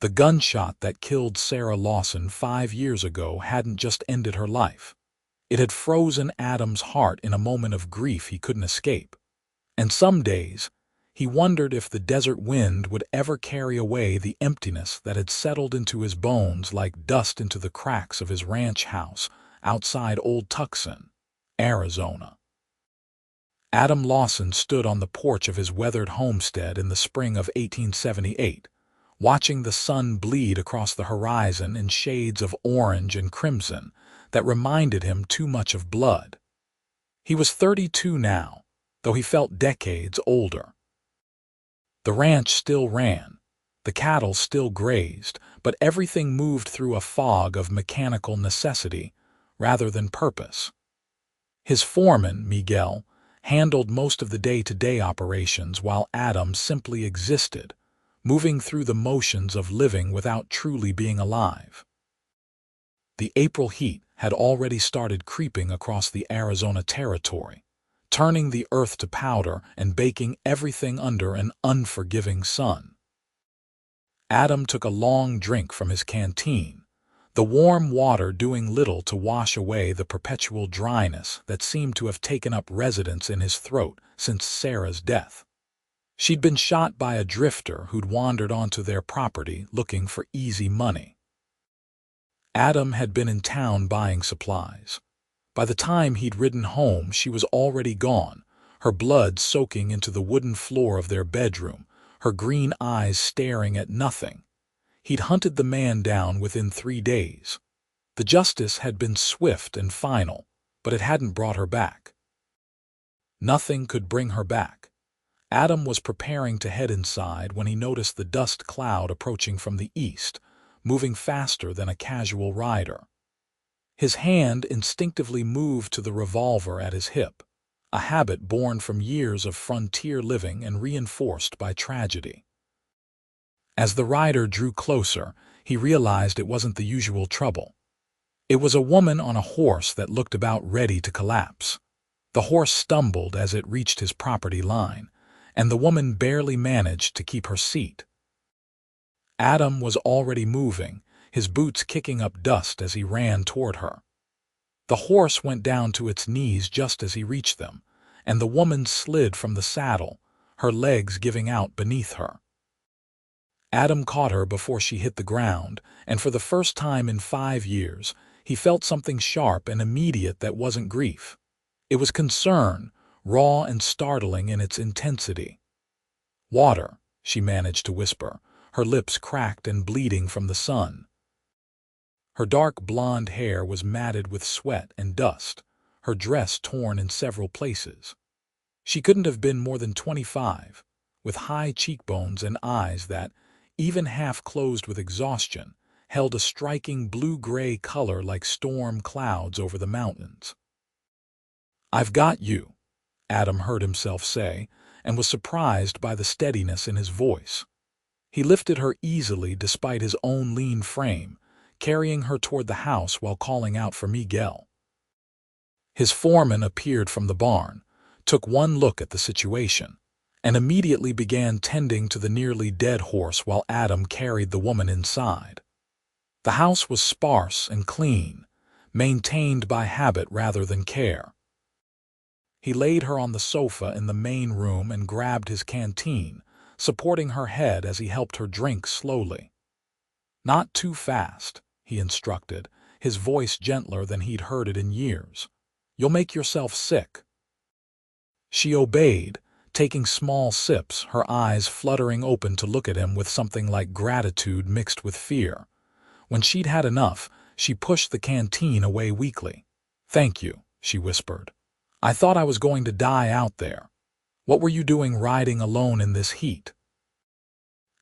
The gunshot that killed Sarah Lawson 5 years ago hadn't just ended her life. It had frozen Adam's heart in a moment of grief he couldn't escape. And some days, he wondered if the desert wind would ever carry away the emptiness that had settled into his bones like dust into the cracks of his ranch house outside Old Tucson, Arizona. Adam Lawson stood on the porch of his weathered homestead in the spring of 1878, watching the sun bleed across the horizon in shades of orange and crimson that reminded him too much of blood. He was 32 now, though he felt decades older. The ranch still ran, the cattle still grazed, but everything moved through a fog of mechanical necessity rather than purpose. His foreman, Miguel, handled most of the day-to-day operations while Adam simply existed, moving through the motions of living without truly being alive. The April heat had already started creeping across the Arizona territory, turning the earth to powder and baking everything under an unforgiving sun. Adam took a long drink from his canteen, the warm water doing little to wash away the perpetual dryness that seemed to have taken up residence in his throat since Sarah's death. She'd been shot by a drifter who'd wandered onto their property looking for easy money. Adam had been in town buying supplies. By the time he'd ridden home, she was already gone, her blood soaking into the wooden floor of their bedroom, her green eyes staring at nothing. He'd hunted the man down within 3 days. The justice had been swift and final, but it hadn't brought her back. Nothing could bring her back. Adam was preparing to head inside when he noticed the dust cloud approaching from the east, moving faster than a casual rider. His hand instinctively moved to the revolver at his hip, a habit born from years of frontier living and reinforced by tragedy. As the rider drew closer, he realized it wasn't the usual trouble. It was a woman on a horse that looked about ready to collapse. The horse stumbled as it reached his property line, and the woman barely managed to keep her seat. Adam was already moving, his boots kicking up dust as he ran toward her. The horse went down to its knees just as he reached them, and the woman slid from the saddle, her legs giving out beneath her. Adam caught her before she hit the ground, and for the first time in 5 years, he felt something sharp and immediate that wasn't grief. It was concern, raw and startling in its intensity. "Water," she managed to whisper, her lips cracked and bleeding from the sun. Her dark blonde hair was matted with sweat and dust, her dress torn in several places. She couldn't have been more than 25, with high cheekbones and eyes that, even half closed with exhaustion, held a striking blue-gray color like storm clouds over the mountains. "I've got you," Adam heard himself say, and was surprised by the steadiness in his voice. He lifted her easily despite his own lean frame, carrying her toward the house while calling out for Miguel. His foreman appeared from the barn, took one look at the situation, and immediately began tending to the nearly dead horse while Adam carried the woman inside. The house was sparse and clean, maintained by habit rather than care. He laid her on the sofa in the main room and grabbed his canteen, supporting her head as he helped her drink slowly. "Not too fast," he instructed, his voice gentler than he'd heard it in years. "You'll make yourself sick." She obeyed, taking small sips, her eyes fluttering open to look at him with something like gratitude mixed with fear. When she'd had enough, she pushed the canteen away weakly. "Thank you," she whispered. "I thought I was going to die out there. What were you doing riding alone in this heat?"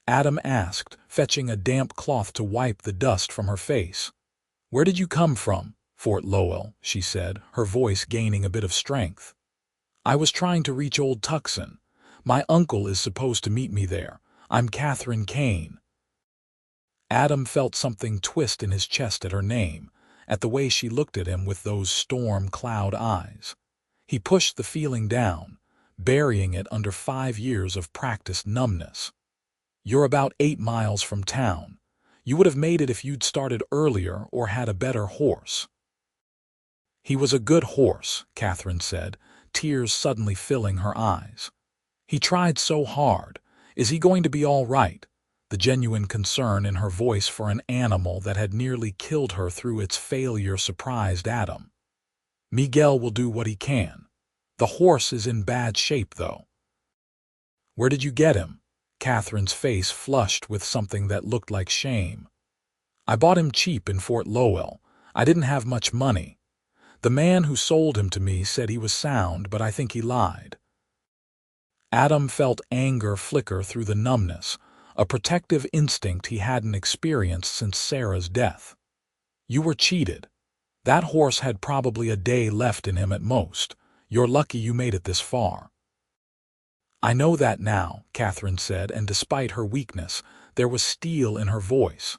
Adam asked, fetching a damp cloth to wipe the dust from her face. "Where did you come from?" "Fort Lowell," she said, her voice gaining a bit of strength. "I was trying to reach Old Tucson. My uncle is supposed to meet me there. I'm Catherine Kane." Adam felt something twist in his chest at her name, at the way she looked at him with those storm cloud eyes. He pushed the feeling down, burying it under 5 years of practiced numbness. "You're about 8 miles from town. You would have made it if you'd started earlier or had a better horse." "He was a good horse," Catherine said, tears suddenly filling her eyes. "He tried so hard. Is he going to be all right?" The genuine concern in her voice for an animal that had nearly killed her through its failure surprised Adam. "Miguel will do what he can. The horse is in bad shape, though." "Where did you get him?" Catherine's face flushed with something that looked like shame. "I bought him cheap in Fort Lowell. I didn't have much money. The man who sold him to me said he was sound, but I think he lied." Adam felt anger flicker through the numbness, a protective instinct he hadn't experienced since Sarah's death. "You were cheated. That horse had probably a day left in him at most. You're lucky you made it this far." "I know that now," Catherine said, and despite her weakness, there was steel in her voice.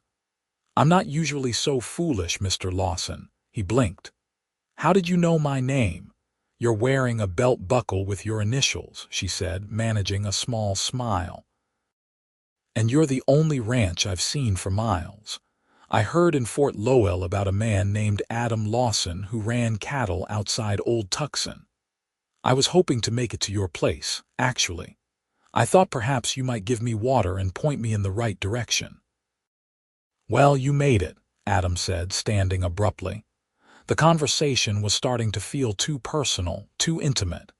"I'm not usually so foolish, Mr. Lawson." He blinked. "How did you know my name?" "You're wearing a belt buckle with your initials," she said, managing a small smile. "And you're the only ranch I've seen for miles. I heard in Fort Lowell about a man named Adam Lawson who ran cattle outside Old Tucson. I was hoping to make it to your place, actually. I thought perhaps you might give me water and point me in the right direction." "Well, you made it," Adam said, standing abruptly. The conversation was starting to feel too personal, too intimate.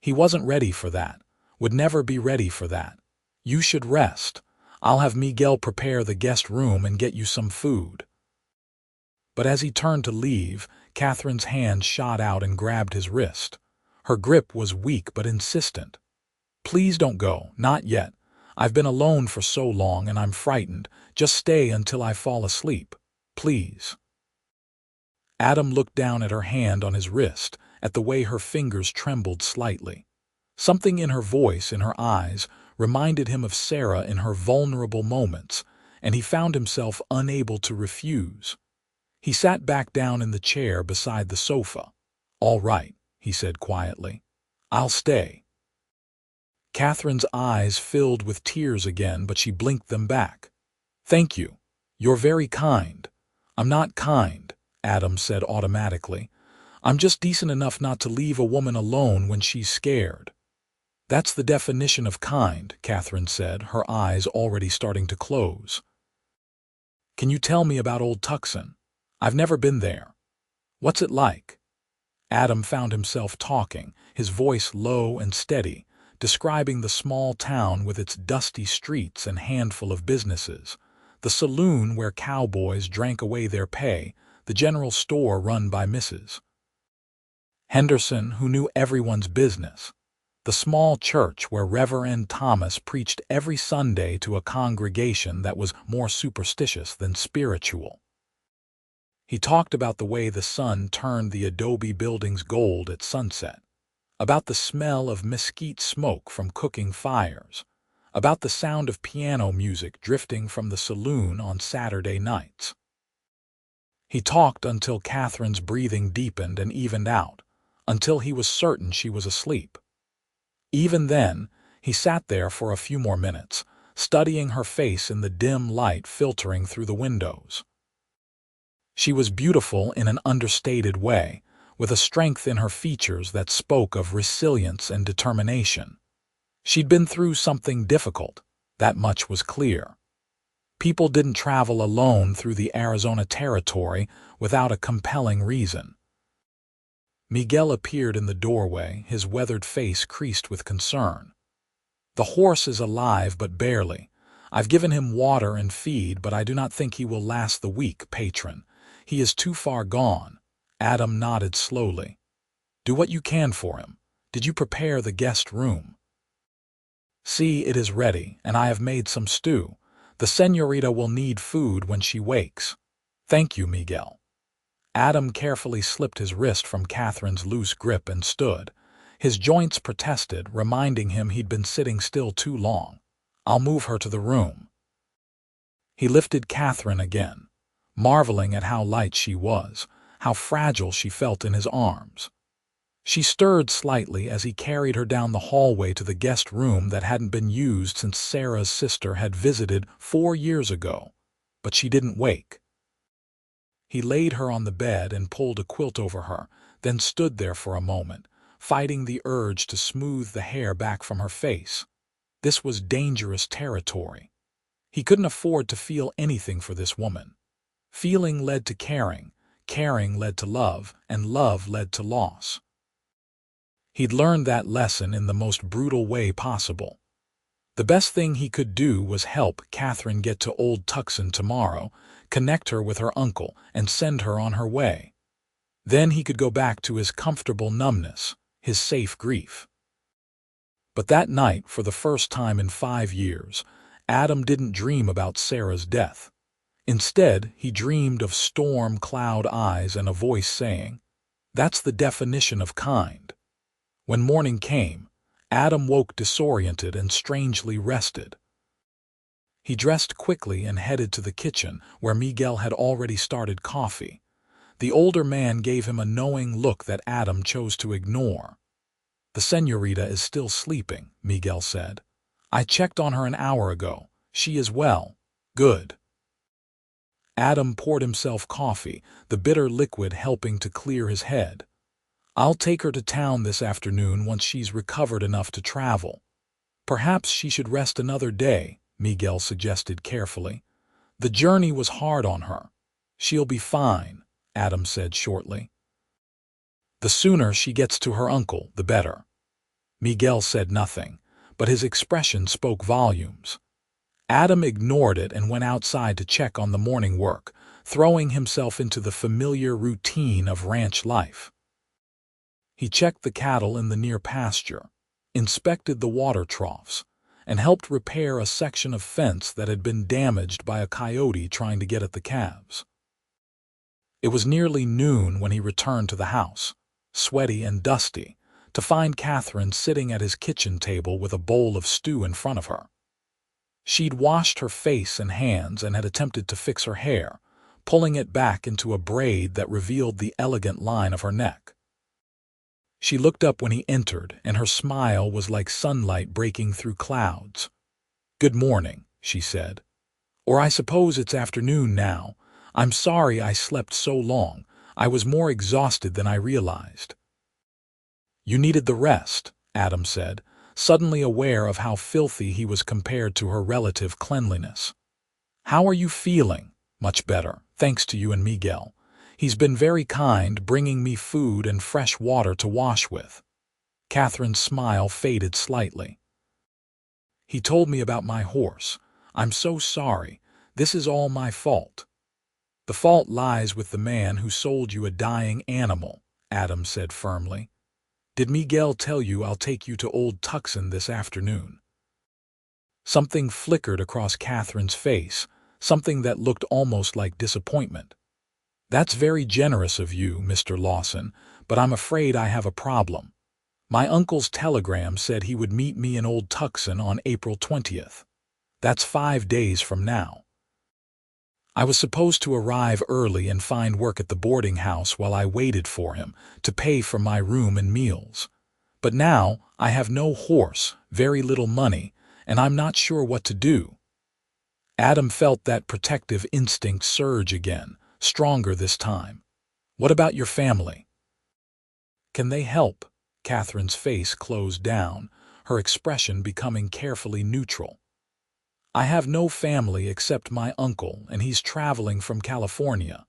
He wasn't ready for that, would never be ready for that. "You should rest. I'll have Miguel prepare the guest room and get you some food." But as he turned to leave, Catherine's hand shot out and grabbed his wrist. Her grip was weak but insistent. "Please don't go, not yet. I've been alone for so long and I'm frightened. Just stay until I fall asleep. Please." Adam looked down at her hand on his wrist, at the way her fingers trembled slightly. Something in her voice, in her eyes, reminded him of Sarah in her vulnerable moments, and he found himself unable to refuse. He sat back down in the chair beside the sofa. "All right," he said quietly. "I'll stay." Catherine's eyes filled with tears again, but she blinked them back. "Thank you. You're very kind." "I'm not kind," Adam said automatically. "I'm just decent enough not to leave a woman alone when she's scared." "That's the definition of kind," Catherine said, her eyes already starting to close. "Can you tell me about Old Tucson? I've never been there. What's it like?" Adam found himself talking, his voice low and steady, describing the small town with its dusty streets and handful of businesses, the saloon where cowboys drank away their pay, the general store run by Mrs. Henderson, who knew everyone's business, the small church where Reverend Thomas preached every Sunday to a congregation that was more superstitious than spiritual. He talked about the way the sun turned the adobe buildings gold at sunset, about the smell of mesquite smoke from cooking fires, about the sound of piano music drifting from the saloon on Saturday nights. He talked until Catherine's breathing deepened and evened out, until he was certain she was asleep. Even then, he sat there for a few more minutes, studying her face in the dim light filtering through the windows. She was beautiful in an understated way, with a strength in her features that spoke of resilience and determination. She'd been through something difficult, that much was clear. People didn't travel alone through the Arizona territory without a compelling reason. Miguel appeared in the doorway, his weathered face creased with concern. "The horse is alive, but barely. I've given him water and feed, but I do not think he will last the week, patron. He is too far gone." Adam nodded slowly. "Do what you can for him. Did you prepare the guest room?" "See, it is ready, and I have made some stew. The señorita will need food when she wakes." "Thank you, Miguel." Adam carefully slipped his wrist from Catherine's loose grip and stood. His joints protested, reminding him he'd been sitting still too long. "I'll move her to the room." He lifted Catherine again, marveling at how light she was, how fragile she felt in his arms. She stirred slightly as he carried her down the hallway to the guest room that hadn't been used since Sarah's sister had visited 4 years ago. but she didn't wake. He laid her on the bed and pulled a quilt over her, then stood there for a moment, fighting the urge to smooth the hair back from her face. This was dangerous territory. He couldn't afford to feel anything for this woman. Feeling led to caring, caring led to love, and love led to loss. He'd learned that lesson in the most brutal way possible. The best thing he could do was help Catherine get to Old Tucson tomorrow, connect her with her uncle, and send her on her way. Then he could go back to his comfortable numbness, his safe grief. But that night, for the first time in 5 years, Adam didn't dream about Sarah's death. Instead, he dreamed of storm cloud eyes and a voice saying, "That's the definition of kind." When morning came, Adam woke disoriented and strangely rested. He dressed quickly and headed to the kitchen, where Miguel had already started coffee. The older man gave him a knowing look that Adam chose to ignore. "The señorita is still sleeping," Miguel said. "I checked on her an hour ago. She is well. Good." Adam poured himself coffee, the bitter liquid helping to clear his head. "I'll take her to town this afternoon once she's recovered enough to travel. Perhaps she should rest another day," Miguel suggested carefully. "The journey was hard on her." "She'll be fine," Adam said shortly. "The sooner she gets to her uncle, the better." Miguel said nothing, but his expression spoke volumes. Adam ignored it and went outside to check on the morning work, throwing himself into the familiar routine of ranch life. He checked the cattle in the near pasture, inspected the water troughs, and helped repair a section of fence that had been damaged by a coyote trying to get at the calves. It was nearly noon when he returned to the house, sweaty and dusty, to find Catherine sitting at his kitchen table with a bowl of stew in front of her. She'd washed her face and hands and had attempted to fix her hair, pulling it back into a braid that revealed the elegant line of her neck. She looked up when he entered, and her smile was like sunlight breaking through clouds. "Good morning," she said. "Or I suppose it's afternoon now. I'm sorry I slept so long. I was more exhausted than I realized." "You needed the rest," Adam said, suddenly aware of how filthy he was compared to her relative cleanliness. "How are you feeling?" "Much better, thanks to you and Miguel. He's been very kind, bringing me food and fresh water to wash with." Catherine's smile faded slightly. "He told me about my horse. I'm so sorry. This is all my fault." "The fault lies with the man who sold you a dying animal," Adam said firmly. "Did Miguel tell you I'll take you to Old Tucson this afternoon?" Something flickered across Catherine's face, something that looked almost like disappointment. "That's very generous of you, Mr. Lawson, but I'm afraid I have a problem. My uncle's telegram said he would meet me in Old Tucson on April 20th. That's 5 days from now. I was supposed to arrive early and find work at the boarding house while I waited for him to pay for my room and meals. But now I have no horse, very little money, and I'm not sure what to do." Adam felt that protective instinct surge again, stronger this time. "What about your family? Can they help?" Catherine's face closed down, her expression becoming carefully neutral. "I have no family except my uncle, and he's traveling from California.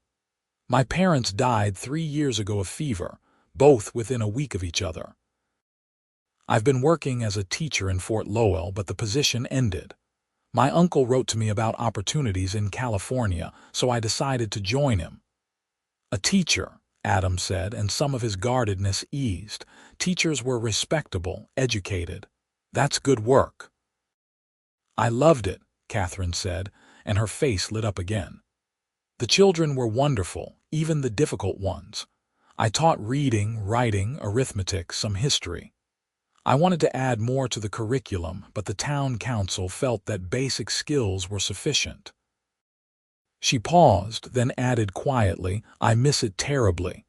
My parents died 3 years ago of fever, both within a week of each other. I've been working as a teacher in Fort Lowell, but the position ended. My uncle wrote to me about opportunities in California, so I decided to join him." "A teacher," Adam said, and some of his guardedness eased. Teachers were respectable, educated. "That's good work." "I loved it," Catherine said, and her face lit up again. "The children were wonderful, even the difficult ones. I taught reading, writing, arithmetic, some history. I wanted to add more to the curriculum, but the town council felt that basic skills were sufficient." She paused, then added quietly, "I miss it terribly."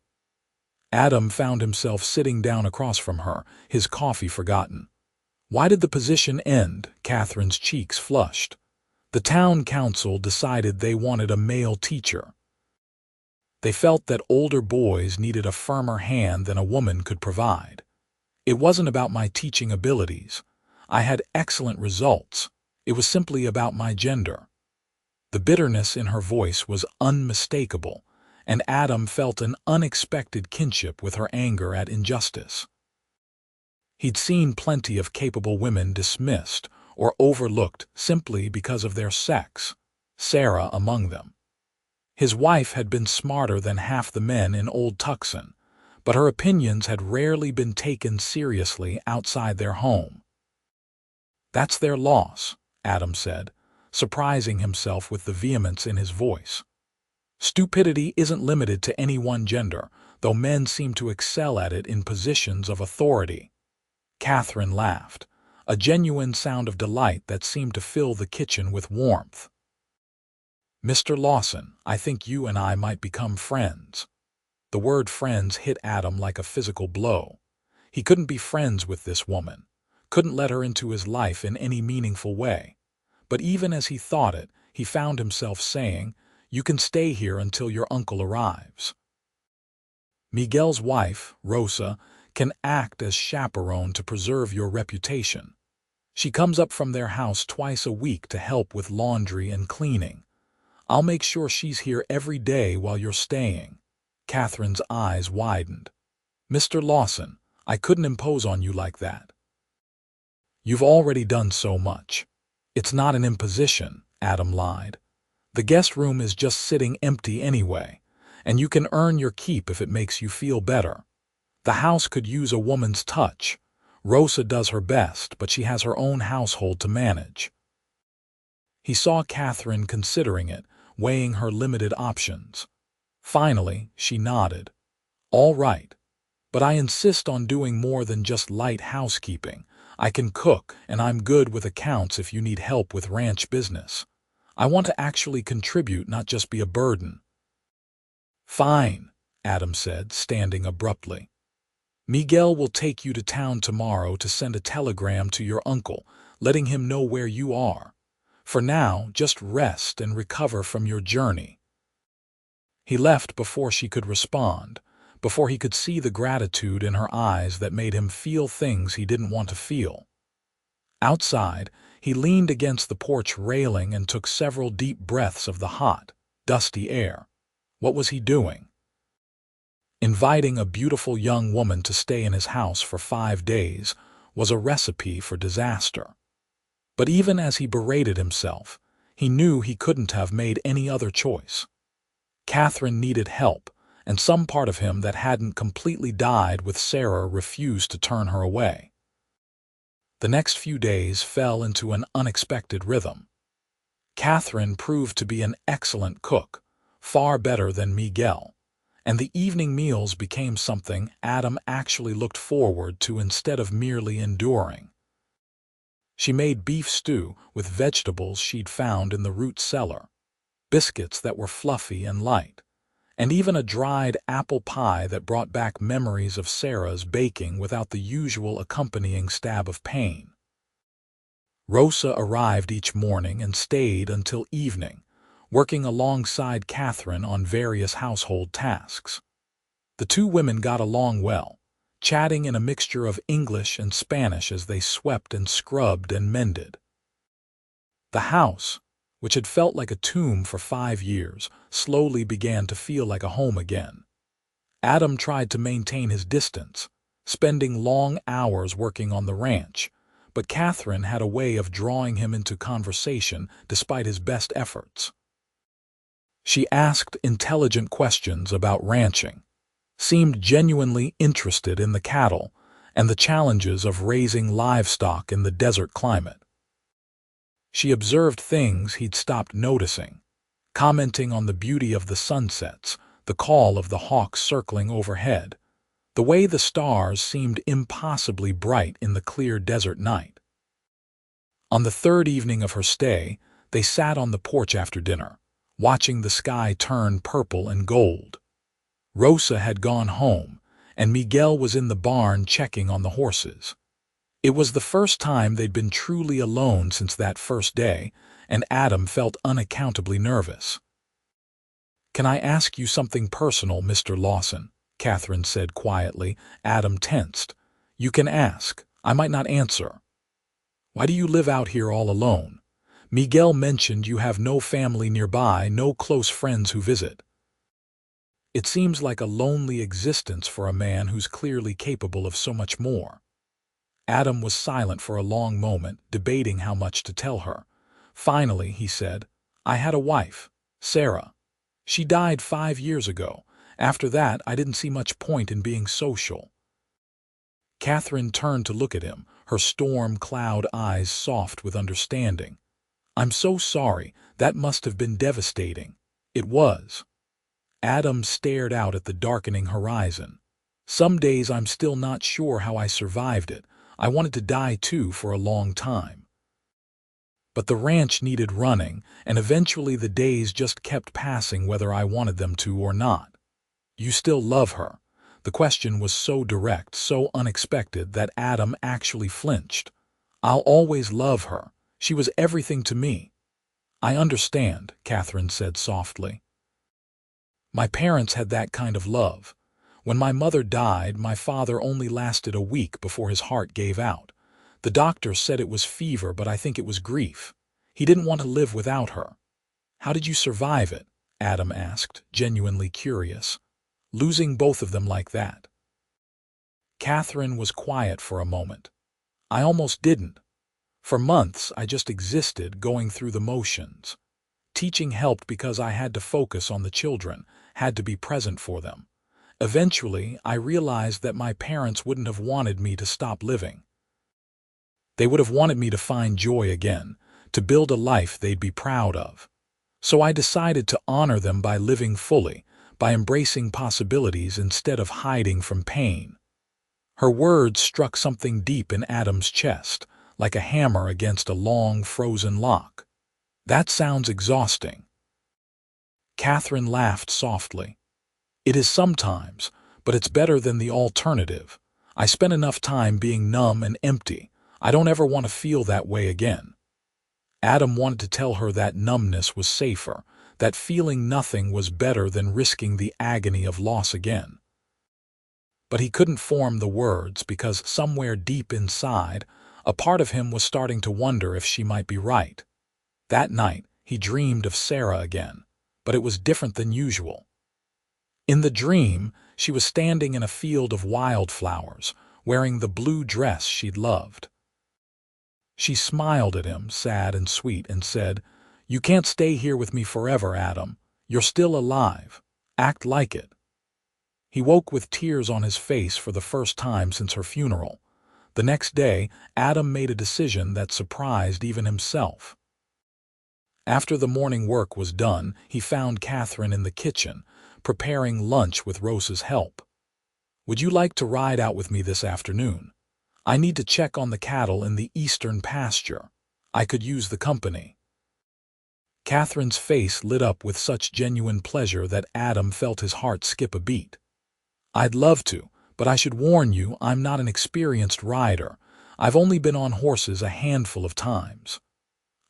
Adam found himself sitting down across from her, his coffee forgotten. "Why did the position end?" Catherine's cheeks flushed. The town council decided they wanted a male teacher. They felt that older boys needed a firmer hand than a woman could provide. It wasn't about my teaching abilities. I had excellent results. It was simply about my gender. The bitterness in her voice was unmistakable, and Adam felt an unexpected kinship with her anger at injustice. He'd seen plenty of capable women dismissed or overlooked simply because of their sex, Sarah among them. His wife had been smarter than half the men in Old Tucson, but her opinions had rarely been taken seriously outside their home. "That's their loss," Adam said, surprising himself with the vehemence in his voice. "Stupidity isn't limited to any one gender, though men seem to excel at it in positions of authority." Catherine laughed, a genuine sound of delight that seemed to fill the kitchen with warmth. "Mr. Lawson, I think you and I might become friends." The word friends hit Adam like a physical blow. He couldn't be friends with this woman, couldn't let her into his life in any meaningful way. But even as he thought it, he found himself saying, "You can stay here until your uncle arrives." Miguel's wife, Rosa, can act as chaperone to preserve your reputation. She comes up from their house twice a week to help with laundry and cleaning. I'll make sure she's here every day while you're staying." Catherine's eyes widened. "Mr. Lawson, I couldn't impose on you like that." "You've already done so much." "It's not an imposition," Adam lied. "The guest room is just sitting empty anyway, and you can earn your keep if it makes you feel better. The house could use a woman's touch. Rosa does her best, but she has her own household to manage." He saw Catherine considering it, weighing her limited options. Finally, she nodded. "All right, but I insist on doing more than just light housekeeping. I can cook, and I'm good with accounts if you need help with ranch business. I want to actually contribute, not just be a burden." "Fine," Adam said, standing abruptly. "Miguel will take you to town tomorrow to send a telegram to your uncle, letting him know where you are. For now, just rest and recover from your journey." He left before she could respond, before he could see the gratitude in her eyes that made him feel things he didn't want to feel. Outside, he leaned against the porch railing and took several deep breaths of the hot, dusty air. What was he doing? Inviting a beautiful young woman to stay in his house for 5 days was a recipe for disaster. But even as he berated himself, he knew he couldn't have made any other choice. Catherine needed help, and some part of him that hadn't completely died with Sarah refused to turn her away. The next few days fell into an unexpected rhythm. Catherine proved to be an excellent cook, far better than Miguel, and the evening meals became something Adam actually looked forward to instead of merely enduring. She made beef stew with vegetables she'd found in the root cellar, biscuits that were fluffy and light, and even a dried apple pie that brought back memories of Sarah's baking without the usual accompanying stab of pain. Rosa arrived each morning and stayed until evening, working alongside Catherine on various household tasks. The two women got along well, chatting in a mixture of English and Spanish as they swept and scrubbed and mended. The house, which had felt like a tomb for 5 years, slowly began to feel like a home again. Adam tried to maintain his distance, spending long hours working on the ranch, but Catherine had a way of drawing him into conversation despite his best efforts. She asked intelligent questions about ranching, seemed genuinely interested in the cattle and the challenges of raising livestock in the desert climate. She observed things he'd stopped noticing, commenting on the beauty of the sunsets, the call of the hawks circling overhead, the way the stars seemed impossibly bright in the clear desert night. On the 3rd evening of her stay, they sat on the porch after dinner, watching the sky turn purple and gold. Rosa had gone home, and Miguel was in the barn checking on the horses. It was the first time they'd been truly alone since that first day, and Adam felt unaccountably nervous. "Can I ask you something personal, Mr. Lawson?" Catherine said quietly. Adam tensed. "You can ask. I might not answer. Why do you live out here all alone? Miguel mentioned you have no family nearby, no close friends who visit. It seems like a lonely existence for a man who's clearly capable of so much more." Adam was silent for a long moment, debating how much to tell her. Finally, he said, "I had a wife, Sarah. She died 5 years ago. After that, I didn't see much point in being social." Catherine turned to look at him, her storm cloud eyes soft with understanding. "I'm so sorry. That must have been devastating." It was. Adam stared out at the darkening horizon. "Some days I'm still not sure how I survived it. I wanted to die too for a long time. But the ranch needed running, and eventually the days just kept passing whether I wanted them to or not." "You still love her?" The question was so direct, so unexpected that Adam actually flinched. "I'll always love her. She was everything to me." "I understand," Catherine said softly. "My parents had that kind of love. When my mother died, my father only lasted a week before his heart gave out. The doctor said it was fever, but I think it was grief. He didn't want to live without her." "How did you survive it?" Adam asked, genuinely curious. "Losing both of them like that?" Catherine was quiet for a moment. "I almost didn't. For months I just existed, going through the motions. Teaching helped because I had to focus on the children, had to be present for them. Eventually, I realized that my parents wouldn't have wanted me to stop living. They would have wanted me to find joy again, to build a life they'd be proud of. So I decided to honor them by living fully, by embracing possibilities instead of hiding from pain." Her words struck something deep in Adam's chest, like a hammer against a long, frozen lock. "That sounds exhausting." Catherine laughed softly. "It is sometimes, but it's better than the alternative. I spent enough time being numb and empty. I don't ever want to feel that way again." Adam wanted to tell her that numbness was safer, that feeling nothing was better than risking the agony of loss again. But he couldn't form the words because somewhere deep inside, a part of him was starting to wonder if she might be right. That night, he dreamed of Sarah again, but it was different than usual. In the dream, she was standing in a field of wildflowers, wearing the blue dress she'd loved. She smiled at him, sad and sweet, and said, "You can't stay here with me forever, Adam. You're still alive. Act like it." He woke with tears on his face for the first time since her funeral. The next day, Adam made a decision that surprised even himself. After the morning work was done, he found Catherine in the kitchen, preparing lunch with Rosa's help. "Would you like to ride out with me this afternoon? I need to check on the cattle in the eastern pasture. I could use the company." Catherine's face lit up with such genuine pleasure that Adam felt his heart skip a beat. "I'd love to, but I should warn you, I'm not an experienced rider. I've only been on horses a handful of times."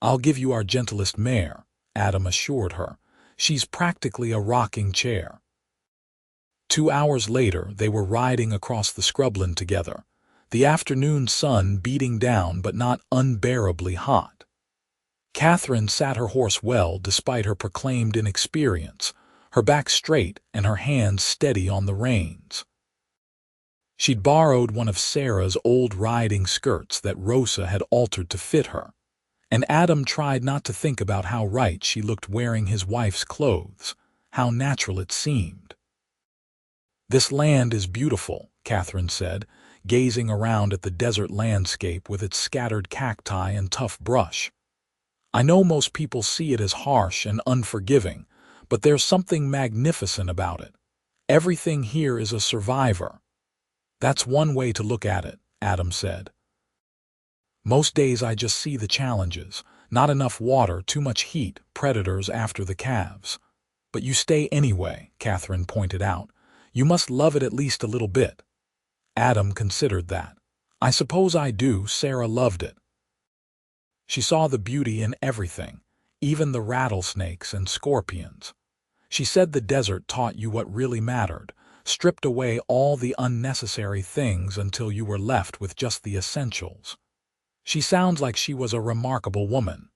"I'll give you our gentlest mare," Adam assured her. "She's practically a rocking chair." 2 hours later, they were riding across the scrubland together, the afternoon sun beating down but not unbearably hot. Catherine sat her horse well despite her proclaimed inexperience, her back straight and her hands steady on the reins. She'd borrowed one of Sarah's old riding skirts that Rosa had altered to fit her, and Adam tried not to think about how right she looked wearing his wife's clothes, how natural it seemed. "This land is beautiful," Catherine said, gazing around at the desert landscape with its scattered cacti and tough brush. "I know most people see it as harsh and unforgiving, but there's something magnificent about it. Everything here is a survivor." "That's one way to look at it," Adam said. "Most days I just see the challenges. Not enough water, too much heat, predators after the calves." "But you stay anyway," Catherine pointed out. "You must love it at least a little bit." Adam considered that. "I suppose I do." Sarah loved it. She saw the beauty in everything, even the rattlesnakes and scorpions. She said the desert taught you what really mattered, stripped away all the unnecessary things until you were left with just the essentials. She sounds like she was a remarkable woman.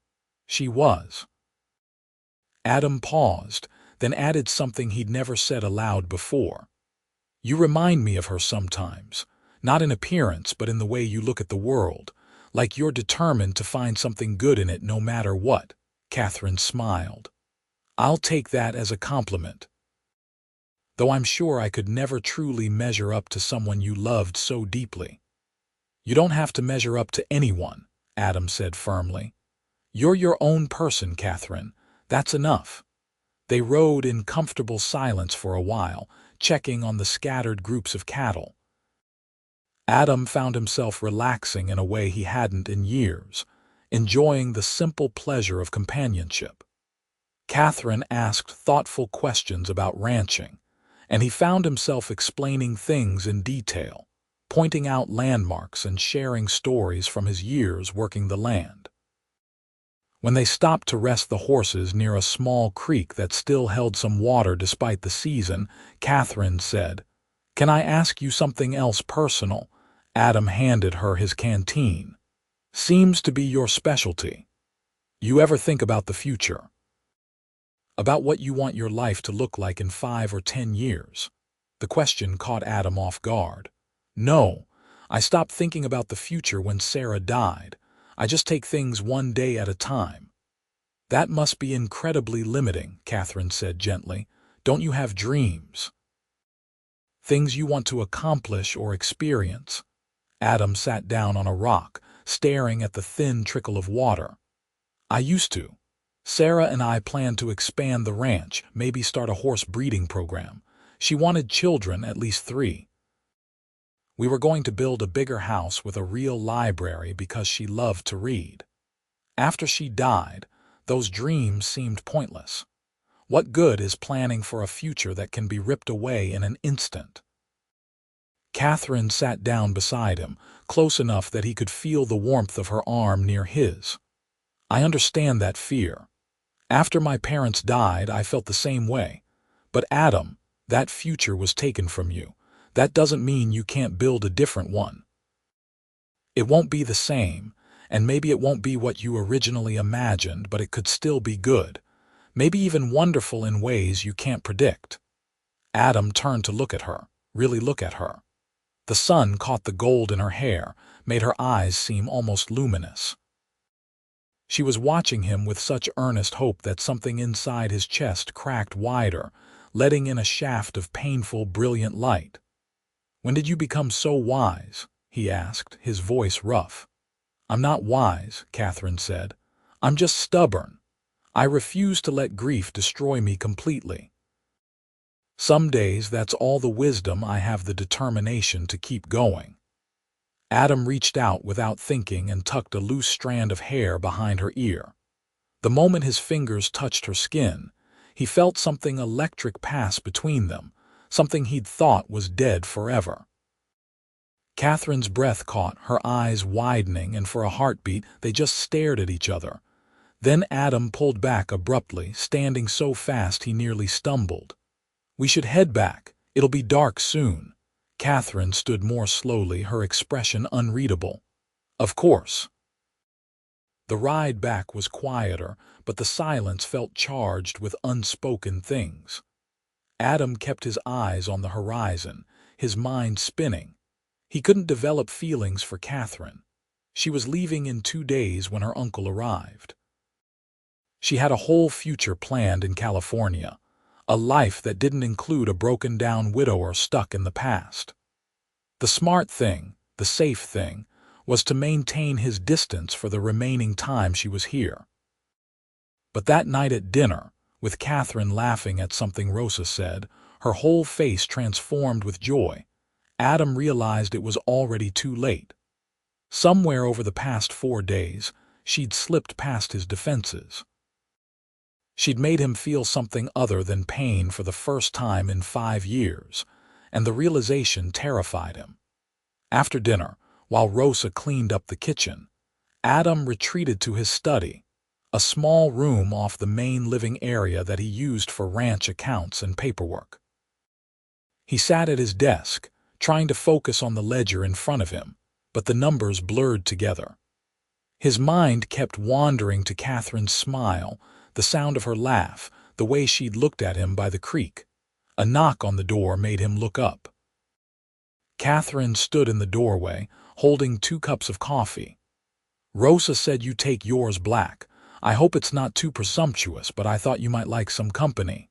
She was. Adam paused, then added something he'd never said aloud before. You remind me of her sometimes, not in appearance but in the way you look at the world, like you're determined to find something good in it no matter what. Catherine smiled. I'll take that as a compliment. Though I'm sure I could never truly measure up to someone you loved so deeply. You don't have to measure up to anyone, Adam said firmly. You're your own person, Catherine. That's enough. They rode in comfortable silence for a while, checking on the scattered groups of cattle. Adam found himself relaxing in a way he hadn't in years, enjoying the simple pleasure of companionship. Catherine asked thoughtful questions about ranching, and he found himself explaining things in detail, pointing out landmarks and sharing stories from his years working the land. When they stopped to rest the horses near a small creek that still held some water despite the season, Catherine said, "Can I ask you something else personal?" Adam handed her his canteen. "Seems to be your specialty. You ever think about the future? About what you want your life to look like in 5 or 10 years?" The question caught Adam off guard. "No, I stopped thinking about the future when Sarah died. I just take things one day at a time." "That must be incredibly limiting," Catherine said gently. "Don't you have dreams? Things you want to accomplish or experience?" Adam sat down on a rock, staring at the thin trickle of water. "I used to. Sarah and I planned to expand the ranch, maybe start a horse breeding program. She wanted children, at least 3. We were going to build a bigger house with a real library because she loved to read. After she died, those dreams seemed pointless. What good is planning for a future that can be ripped away in an instant?" Catherine sat down beside him, close enough that he could feel the warmth of her arm near his. "I understand that fear. After my parents died, I felt the same way. But Adam, that future was taken from you. That doesn't mean you can't build a different one. It won't be the same, and maybe it won't be what you originally imagined, but it could still be good. Maybe even wonderful in ways you can't predict." Adam turned to look at her, really look at her. The sun caught the gold in her hair, made her eyes seem almost luminous. She was watching him with such earnest hope that something inside his chest cracked wider, letting in a shaft of painful, brilliant light. "When did you become so wise?" he asked, his voice rough. "I'm not wise," Catherine said. "I'm just stubborn. I refuse to let grief destroy me completely. Some days that's all the wisdom I have, the determination to keep going." Adam reached out without thinking and tucked a loose strand of hair behind her ear. The moment his fingers touched her skin, he felt something electric pass between them, something he'd thought was dead forever. Catherine's breath caught, her eyes widening, and for a heartbeat they just stared at each other. Then Adam pulled back abruptly, standing so fast he nearly stumbled. "We should head back. It'll be dark soon." Catherine stood more slowly, her expression unreadable. "Of course." The ride back was quieter, but the silence felt charged with unspoken things. Adam kept his eyes on the horizon, his mind spinning. He couldn't develop feelings for Catherine. She was leaving in 2 days when her uncle arrived. She had a whole future planned in California, a life that didn't include a broken-down widower stuck in the past. The smart thing, the safe thing, was to maintain his distance for the remaining time she was here. But that night at dinner, with Catherine laughing at something Rosa said, her whole face transformed with joy, Adam realized it was already too late. Somewhere over the past 4 days, she'd slipped past his defenses. She'd made him feel something other than pain for the first time in 5 years, and the realization terrified him. After dinner, while Rosa cleaned up the kitchen, Adam retreated to his study, a small room off the main living area that he used for ranch accounts and paperwork. He sat at his desk, trying to focus on the ledger in front of him, but the numbers blurred together. His mind kept wandering to Catherine's smile, the sound of her laugh, the way she'd looked at him by the creek. A knock on the door made him look up. Catherine stood in the doorway, holding 2 cups of coffee. "Rosa said you take yours black. I hope it's not too presumptuous, but I thought you might like some company."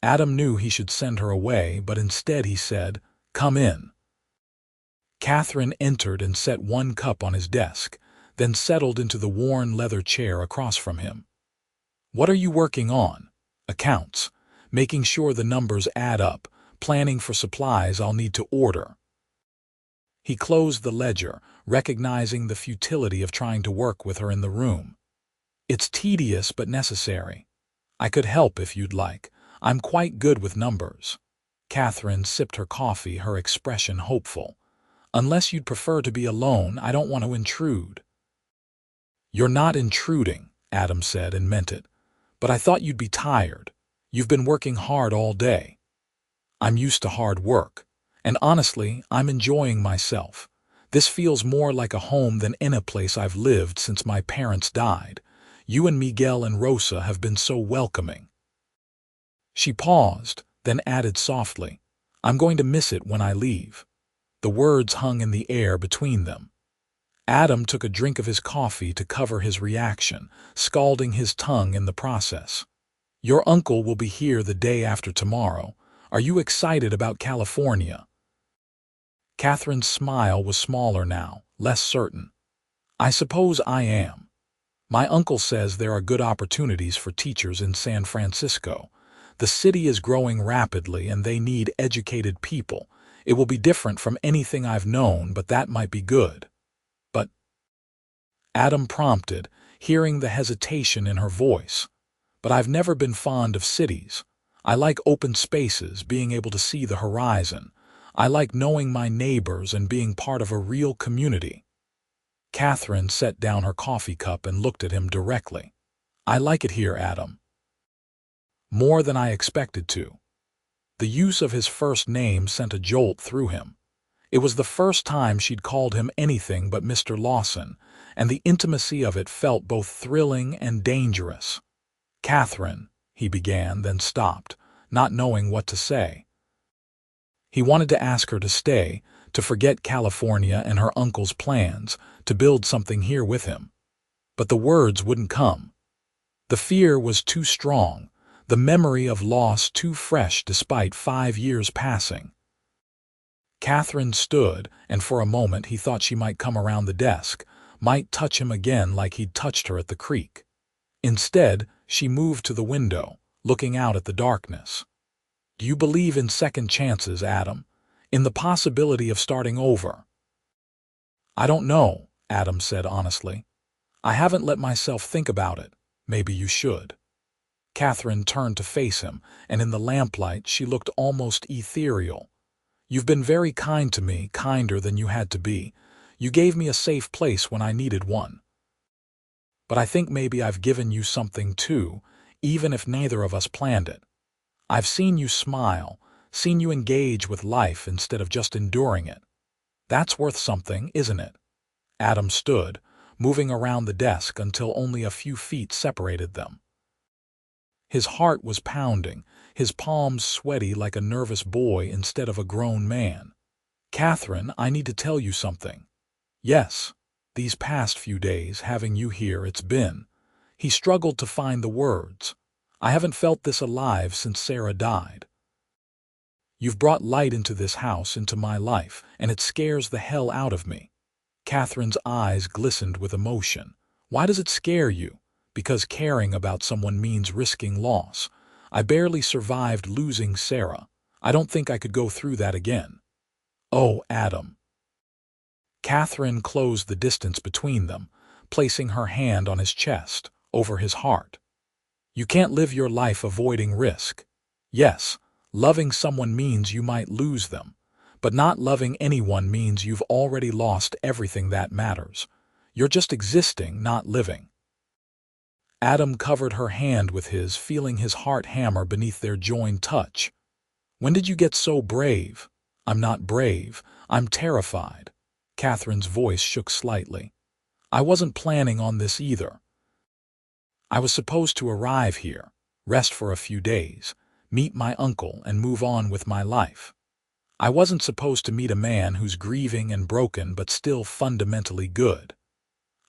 Adam knew he should send her away, but instead he said, "Come in." Catherine entered and set 1 cup on his desk, then settled into the worn leather chair across from him. "What are you working on?" "Accounts. Making sure the numbers add up, planning for supplies I'll need to order." He closed the ledger, recognizing the futility of trying to work with her in the room. "It's tedious but necessary. I could help if you'd like. I'm quite good with numbers." Catherine sipped her coffee, her expression hopeful. "Unless you'd prefer to be alone, I don't want to intrude." "You're not intruding," Adam said, and meant it. "But I thought you'd be tired. You've been working hard all day." "I'm used to hard work. And honestly, I'm enjoying myself. This feels more like a home than any place I've lived since my parents died. You and Miguel and Rosa have been so welcoming." She paused, then added softly, "I'm going to miss it when I leave." The words hung in the air between them. Adam took a drink of his coffee to cover his reaction, scalding his tongue in the process. "Your uncle will be here the day after tomorrow. Are you excited about California?" Catherine's smile was smaller now, less certain. "I suppose I am. My uncle says there are good opportunities for teachers in San Francisco. The city is growing rapidly and they need educated people. It will be different from anything I've known, but that might be good." "But—" Adam prompted, hearing the hesitation in her voice. "But I've never been fond of cities. I like open spaces, being able to see the horizon. I like knowing my neighbors and being part of a real community." Catherine set down her coffee cup and looked at him directly. "I like it here, Adam." More than I expected to. The use of his first name sent a jolt through him. It was the first time she'd called him anything but Mr. Lawson, and the intimacy of it felt both thrilling and dangerous. "Catherine," he began, then stopped, not knowing what to say. He wanted to ask her to stay, to forget California and her uncle's plans, to build something here with him. But the words wouldn't come. The fear was too strong, the memory of loss too fresh despite 5 years passing. Catherine stood, and for a moment he thought she might come around the desk, might touch him again like he'd touched her at the creek. Instead, she moved to the window, looking out at the darkness. "Do you believe in second chances, Adam? In the possibility of starting over?" "I don't know," Adam said honestly. "I haven't let myself think about it. Maybe you should." Catherine turned to face him, and in the lamplight she looked almost ethereal. "You've been very kind to me, kinder than you had to be. You gave me a safe place when I needed one. But I think maybe I've given you something too, even if neither of us planned it. I've seen you smile, seen you engage with life instead of just enduring it. That's worth something, isn't it?" Adam stood, moving around the desk until only a few feet separated them. His heart was pounding, his palms sweaty like a nervous boy instead of a grown man. "Catherine, I need to tell you something." "Yes, these past few days, having you here, it's been—" He struggled to find the words. "I haven't felt this alive since Sarah died. You've brought light into this house, into my life, and it scares the hell out of me." Catherine's eyes glistened with emotion. "Why does it scare you?" "Because caring about someone means risking loss. I barely survived losing Sarah. I don't think I could go through that again." "Oh, Adam." Catherine closed the distance between them, placing her hand on his chest, over his heart. "You can't live your life avoiding risk. Yes, loving someone means you might lose them, but not loving anyone means you've already lost everything that matters. You're just existing, not living." Adam covered her hand with his, feeling his heart hammer beneath their joined touch. "When did you get so brave?" "I'm not brave. I'm terrified." Catherine's voice shook slightly. "I wasn't planning on this either. I was supposed to arrive here, rest for a few days, meet my uncle, and move on with my life. I wasn't supposed to meet a man who's grieving and broken but still fundamentally good.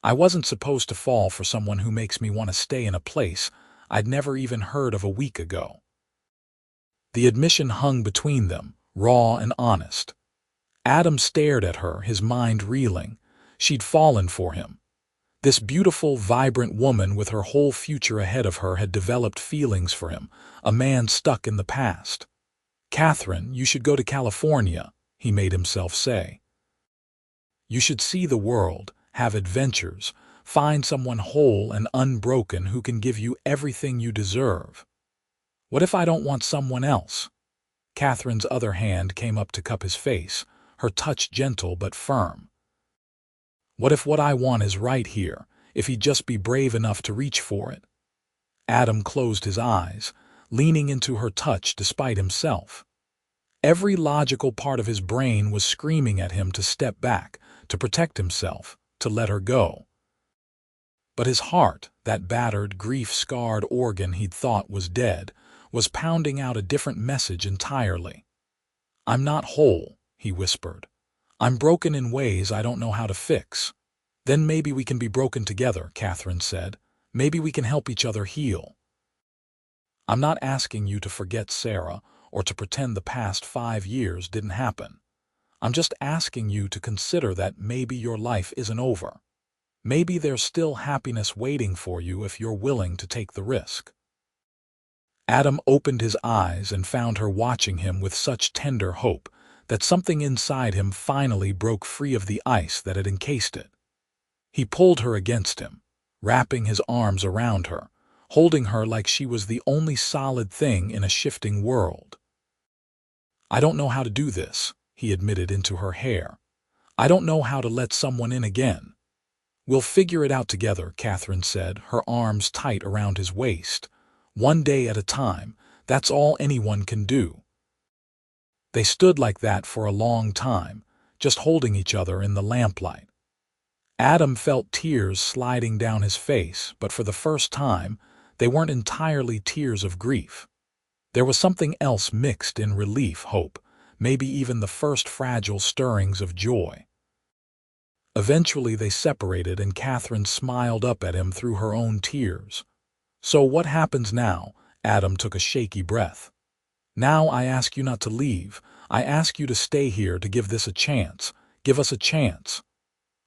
I wasn't supposed to fall for someone who makes me want to stay in a place I'd never even heard of a week ago." The admission hung between them, raw and honest. Adam stared at her, his mind reeling. She'd fallen for him. This beautiful, vibrant woman with her whole future ahead of her had developed feelings for him, a man stuck in the past. "Catherine, you should go to California," he made himself say. "You should see the world, have adventures, find someone whole and unbroken who can give you everything you deserve." "What if I don't want someone else?" Catherine's other hand came up to cup his face, her touch gentle but firm. "What if what I want is right here, if he'd just be brave enough to reach for it?" Adam closed his eyes, leaning into her touch despite himself. Every logical part of his brain was screaming at him to step back, to protect himself, to let her go. But his heart, that battered, grief-scarred organ he'd thought was dead, was pounding out a different message entirely. "I'm not whole," he whispered. "I'm broken in ways I don't know how to fix." "Then maybe we can be broken together," Catherine said. "Maybe we can help each other heal." "I'm not asking you to forget Sarah or to pretend the past 5 years didn't happen. I'm just asking you to consider that maybe your life isn't over. Maybe there's still happiness waiting for you if you're willing to take the risk." Adam opened his eyes and found her watching him with such tender hope that something inside him finally broke free of the ice that had encased it. He pulled her against him, wrapping his arms around her, holding her like she was the only solid thing in a shifting world. "I don't know how to do this," he admitted into her hair. "I don't know how to let someone in again." "We'll figure it out together," Catherine said, her arms tight around his waist. "One day at a time, that's all anyone can do." They stood like that for a long time, just holding each other in the lamplight. Adam felt tears sliding down his face, but for the first time, they weren't entirely tears of grief. There was something else mixed in: relief, hope, maybe even the first fragile stirrings of joy. Eventually they separated and Catherine smiled up at him through her own tears. "So what happens now?" Adam took a shaky breath. "Now I ask you not to leave. I ask you to stay here to give this a chance. Give us a chance."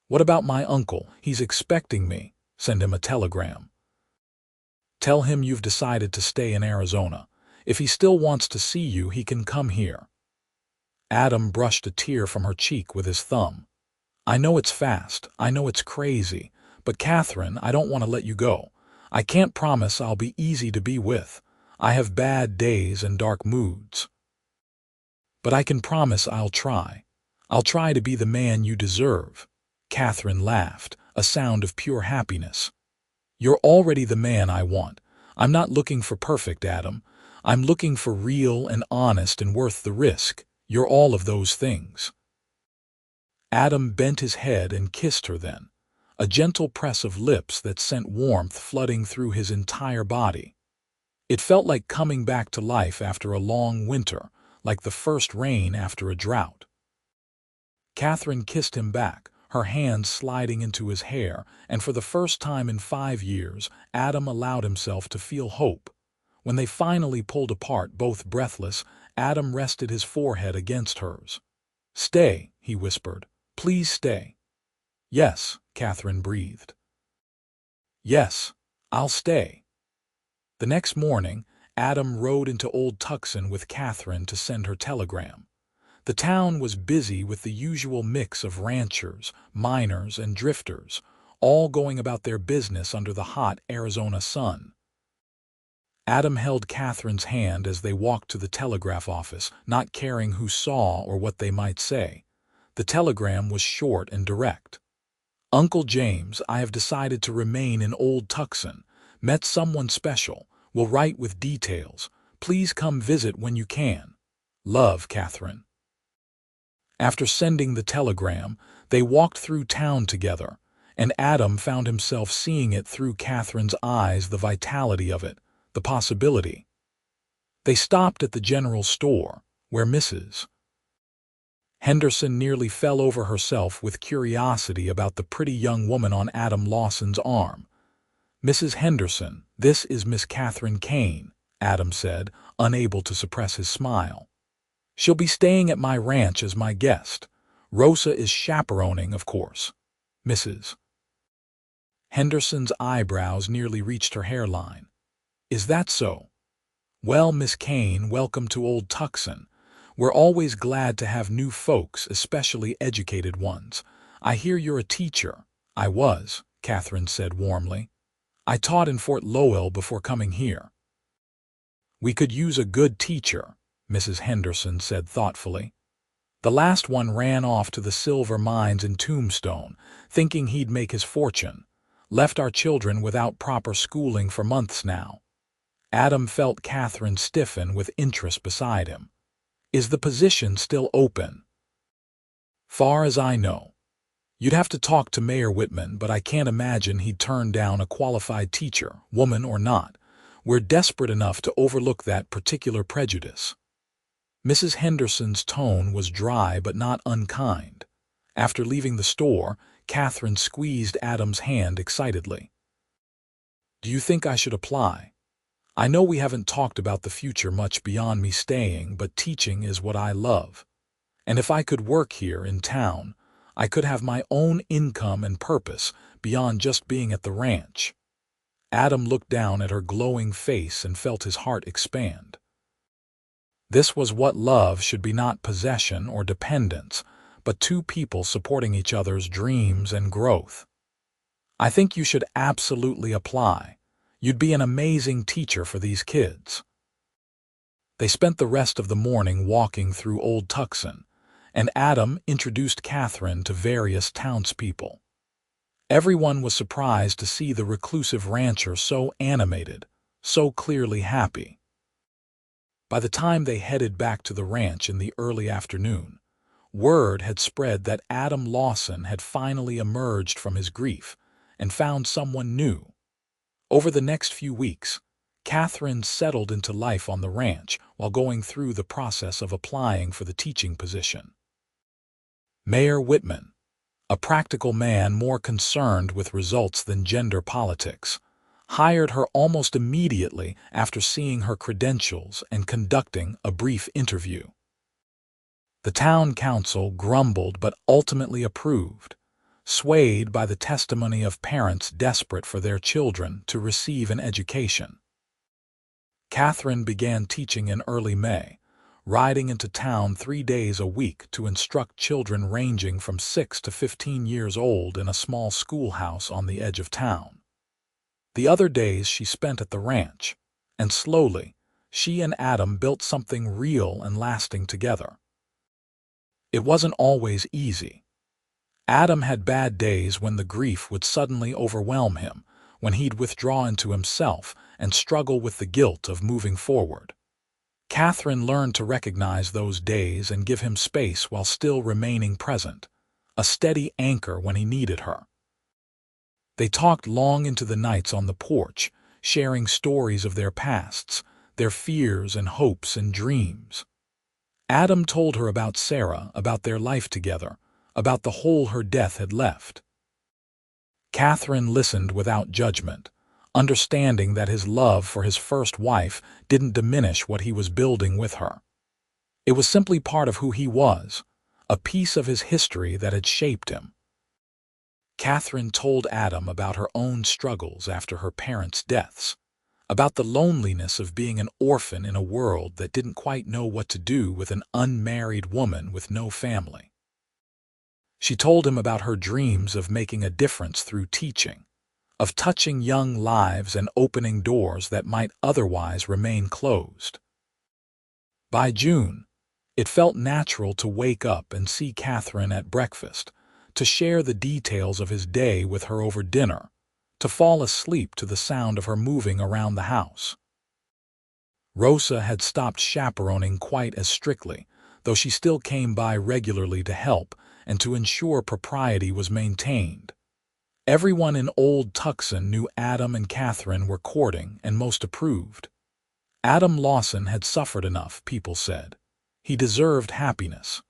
"What about my uncle? He's expecting me." "Send him a telegram. Tell him you've decided to stay in Arizona. If he still wants to see you, he can come here." Adam brushed a tear from her cheek with his thumb. "I know it's fast. I know it's crazy. But Catherine, I don't want to let you go. I can't promise I'll be easy to be with. I have bad days and dark moods. But I can promise I'll try. I'll try to be the man you deserve." Catherine laughed, a sound of pure happiness. "You're already the man I want. I'm not looking for perfect, Adam. I'm looking for real and honest and worth the risk. You're all of those things." Adam bent his head and kissed her then, a gentle press of lips that sent warmth flooding through his entire body. It felt like coming back to life after a long winter, like the first rain after a drought. Catherine kissed him back, her hands sliding into his hair, and for the first time in 5 years, Adam allowed himself to feel hope. When they finally pulled apart, both breathless, Adam rested his forehead against hers. "Stay," he whispered. "Please stay." "Yes," Catherine breathed. "Yes, I'll stay." The next morning, Adam rode into Old Tucson with Catherine to send her telegram. The town was busy with the usual mix of ranchers, miners, and drifters, all going about their business under the hot Arizona sun. Adam held Catherine's hand as they walked to the telegraph office, not caring who saw or what they might say. The telegram was short and direct. "Uncle James, I have decided to remain in Old Tucson. Met someone special. Will write with details. Please come visit when you can. Love, Catherine. After sending the telegram, they walked through town together, and Adam found himself seeing it through Catherine's eyes, the vitality of it, the possibility. They stopped at the general store, where Mrs. Henderson nearly fell over herself with curiosity about the pretty young woman on Adam Lawson's arm. Mrs. Henderson, this is Miss Catherine Kane, Adam said, unable to suppress his smile. She'll be staying at my ranch as my guest. Rosa is chaperoning, of course. Mrs. Henderson's eyebrows nearly reached her hairline. Is that so? Well, Miss Kane, welcome to Old Tucson. We're always glad to have new folks, especially educated ones. I hear you're a teacher. I was, Catherine said warmly. I taught in Fort Lowell before coming here. We could use a good teacher, Mrs. Henderson said thoughtfully. The last one ran off to the silver mines in Tombstone, thinking he'd make his fortune. Left our children without proper schooling for months now. Adam felt Catherine stiffen with interest beside him. Is the position still open? Far as I know. You'd have to talk to Mayor Whitman, but I can't imagine he'd turn down a qualified teacher, woman or not. We're desperate enough to overlook that particular prejudice. Mrs. Henderson's tone was dry but not unkind. After leaving the store, Catherine squeezed Adam's hand excitedly. Do you think I should apply? I know we haven't talked about the future much beyond me staying, but teaching is what I love. And if I could work here in town, I could have my own income and purpose beyond just being at the ranch. Adam looked down at her glowing face and felt his heart expand. This was what love should be, not possession or dependence, but two people supporting each other's dreams and growth. I think you should absolutely apply. You'd be an amazing teacher for these kids. They spent the rest of the morning walking through Old Tucson, and Adam introduced Catherine to various townspeople. Everyone was surprised to see the reclusive rancher so animated, so clearly happy. By the time they headed back to the ranch in the early afternoon, word had spread that Adam Lawson had finally emerged from his grief and found someone new. Over the next few weeks, Catherine settled into life on the ranch while going through the process of applying for the teaching position. Mayor Whitman, a practical man more concerned with results than gender politics, hired her almost immediately after seeing her credentials and conducting a brief interview. The town council grumbled but ultimately approved, swayed by the testimony of parents desperate for their children to receive an education. Catherine began teaching in early May, riding into town 3 days a week to instruct children ranging from 6 to 15 years old in a small schoolhouse on the edge of town. The other days she spent at the ranch, and slowly, she and Adam built something real and lasting together. It wasn't always easy. Adam had bad days when the grief would suddenly overwhelm him, when he'd withdraw into himself and struggle with the guilt of moving forward. Catherine learned to recognize those days and give him space while still remaining present, a steady anchor when he needed her. They talked long into the nights on the porch, sharing stories of their pasts, their fears and hopes and dreams. Adam told her about Sarah, about their life together, about the hole her death had left. Catherine listened without judgment, understanding that his love for his first wife didn't diminish what he was building with her. It was simply part of who he was, a piece of his history that had shaped him. Catherine told Adam about her own struggles after her parents' deaths, about the loneliness of being an orphan in a world that didn't quite know what to do with an unmarried woman with no family. She told him about her dreams of making a difference through teaching, of touching young lives and opening doors that might otherwise remain closed. By June, it felt natural to wake up and see Catherine at breakfast, to share the details of his day with her over dinner, to fall asleep to the sound of her moving around the house. Rosa had stopped chaperoning quite as strictly, though she still came by regularly to help and to ensure propriety was maintained. Everyone in Old Tucson knew Adam and Catherine were courting and most approved. Adam Lawson had suffered enough, people said. He deserved happiness.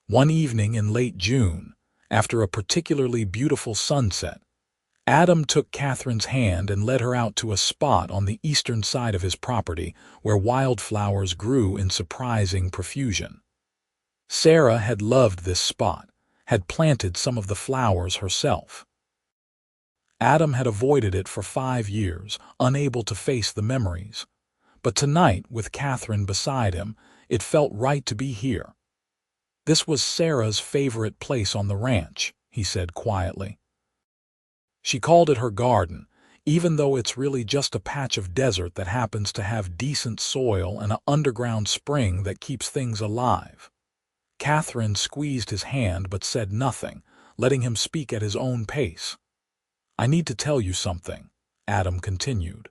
One evening in late June, after a particularly beautiful sunset, Adam took Catherine's hand and led her out to a spot on the eastern side of his property where wildflowers grew in surprising profusion. Sarah had loved this spot, had planted some of the flowers herself. Adam had avoided it for 5 years, unable to face the memories. But tonight, with Catherine beside him, it felt right to be here. This was Sarah's favorite place on the ranch, he said quietly. She called it her garden, even though it's really just a patch of desert that happens to have decent soil and an underground spring that keeps things alive. Catherine squeezed his hand but said nothing, letting him speak at his own pace. "I need to tell you something," Adam continued.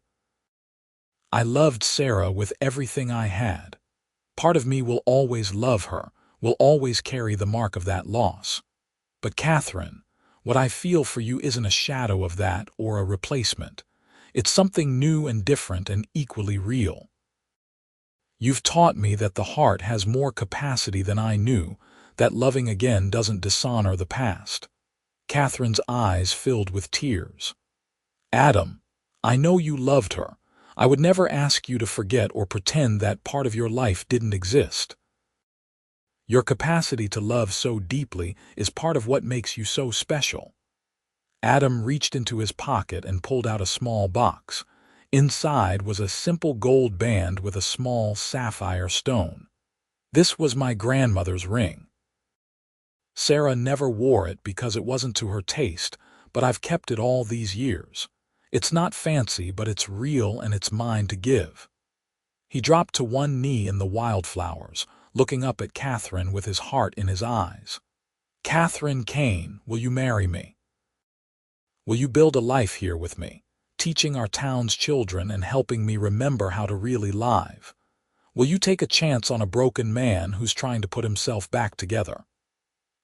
"I loved Sarah with everything I had. Part of me will always love her, will always carry the mark of that loss. But Catherine, what I feel for you isn't a shadow of that or a replacement. It's something new and different and equally real. You've taught me that the heart has more capacity than I knew, that loving again doesn't dishonor the past." Catherine's eyes filled with tears. "Adam, I know you loved her. I would never ask you to forget or pretend that part of your life didn't exist. Your capacity to love so deeply is part of what makes you so special." Adam reached into his pocket and pulled out a small box. Inside was a simple gold band with a small sapphire stone. "This was my grandmother's ring. Sarah never wore it because it wasn't to her taste, but I've kept it all these years. It's not fancy, but it's real and it's mine to give." He dropped to one knee in the wildflowers, looking up at Catherine with his heart in his eyes. "Catherine Kane, will you marry me? Will you build a life here with me, teaching our town's children and helping me remember how to really live? Will you take a chance on a broken man who's trying to put himself back together?"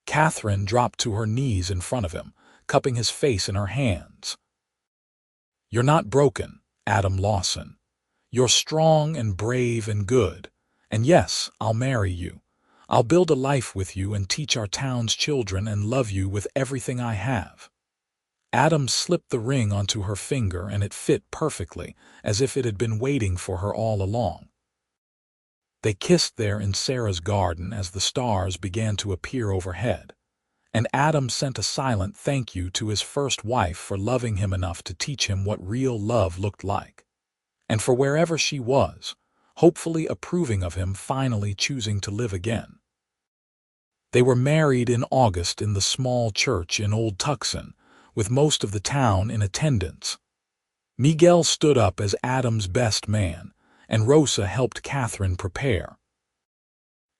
Catherine dropped to her knees in front of him, cupping his face in her hands. "You're not broken, Adam Lawson. You're strong and brave and good. And yes, I'll marry you. I'll build a life with you and teach our town's children and love you with everything I have." Adam slipped the ring onto her finger and it fit perfectly, as if it had been waiting for her all along. They kissed there in Sarah's garden as the stars began to appear overhead. And Adam sent a silent thank you to his first wife for loving him enough to teach him what real love looked like. And for wherever she was, hopefully approving of him finally choosing to live again. They were married in August in the small church in Old Tucson, with most of the town in attendance. Miguel stood up as Adam's best man, and Rosa helped Catherine prepare.